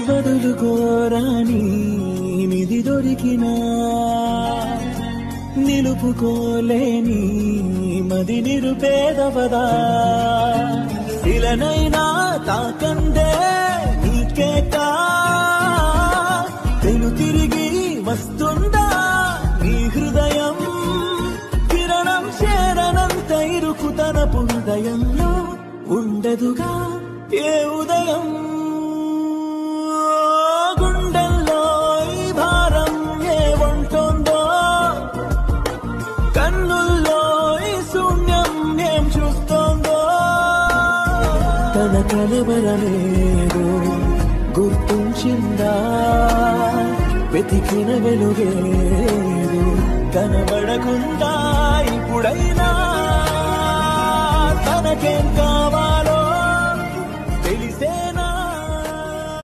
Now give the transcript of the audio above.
వదులుకోరాని నిధి దొరికినా నిలుపుకోలేని మది నిరుపేదవదా శిలనైనా తాకందే నీకేకా తెలు తిరిగి వస్తుందా నీ హృదయం కిరణం చేరనంత ఇరుకు తనపు హృదయంలో ఉండదుగా ఏ ఉదయం గుండెల్లో ఈ భారం ఏ వంటోందో కన్నుల్లో ఈ శూన్యం ఏం చూస్తోందో తన కలవరమేదో గుర్తించిందా వెతికిన వెలుగేదో కనబడకుండా ఇప్పుడైనా తనకేం కావాలి